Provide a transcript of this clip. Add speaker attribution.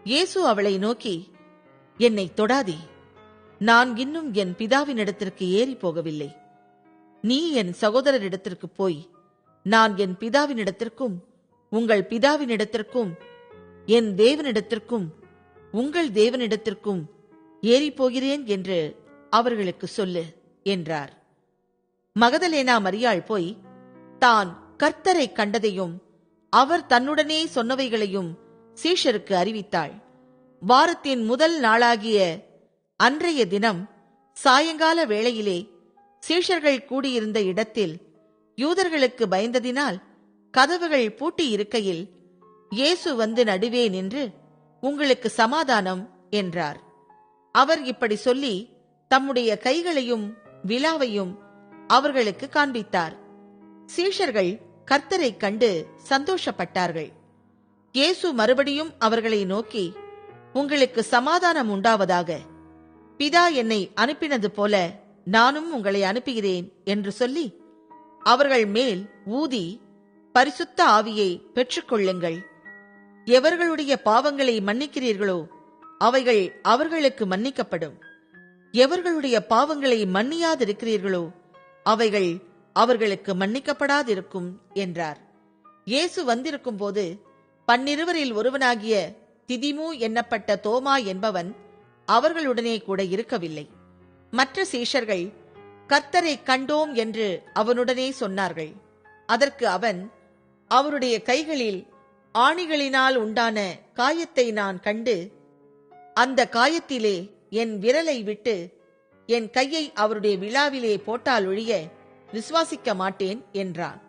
Speaker 1: இயேசு அவளை நோக்கி, என்னை தொடாதே, நான் இன்னும் என் பிதாவினிடத்திற்கு ஏறி போகவில்லை. நீ என் சகோதரரிடத்திற்கு போய், நான் என் பிதாவினிடத்திற்கும் உங்கள் பிதாவினிடத்திற்கும் என் தேவனிடத்திற்கும் உங்கள் தேவனிடத்திற்கும் ஏறி போகிறேன் என்று அவர்களுக்கு சொல்லு என்றார். மகதலேனா மரியாள் போய் தான் கர்த்தரை கண்டதையும் அவர் தன்னுடனே சொன்னவைகளையும் சீஷருக்கு அறிவித்தாள். வாரத்தின் முதல் நாளாகிய அன்றைய தினம் சாயங்கால வேளையிலே சீஷர்கள் கூடியிருந்த இடத்தில் யூதர்களுக்கு பயந்ததினால் கதவுகள் பூட்டி இருக்கையில் இயேசு வந்து நடுவே நின்று, உங்களுக்கு சமாதானம் என்றார். அவர் இப்படி சொல்லி தம்முடைய கைகளையும் விலாவையும் அவர்களுக்கு காண்பித்தார். சீஷர்கள் கர்த்தரை கண்டு சந்தோஷப்பட்டார்கள். இயேசு மறுபடியும் அவர்களை நோக்கி, உங்களுக்கு சமாதானம் உண்டாவதாக. பிதா என்னை அனுப்பினது போல நானும் உங்களை அனுப்புகிறேன் என்று சொல்லி அவர்கள் மேல் ஊதி, பரிசுத்த ஆவியை பெற்றுக்கொள்ளுங்கள். எவர்களுடைய பாவங்களை மன்னிக்கிறீர்களோ அவைகள் அவர்களுக்கு மன்னிக்கப்படும். எவர்களுடைய பாவங்களை மன்னியாதிருக்கிறீர்களோ அவைகள் அவர்களுக்கு மன்னிக்கப்படாதிருக்கும் என்றார். இயேசு வந்திருக்கும் போது 12 ஒருவனாகிய திதிமு என்னப்பட்ட தோமா என்பவன் அவர்களுடனே கூட இருக்கவில்லை. மற்ற சீஷர்கள் கர்த்தரை கண்டோம் என்று அவனுடனே சொன்னார்கள். அதற்கு அவன், அவருடைய கைகளில் ஆணிகளினால் உண்டான காயத்தை நான் கண்டு, அந்த காயத்திலே என் விரலை விட்டு என் கையை அவருடைய விலாவிலே போட்டால் ஒழிய விசுவாசிக்க மாட்டேன் என்றான்.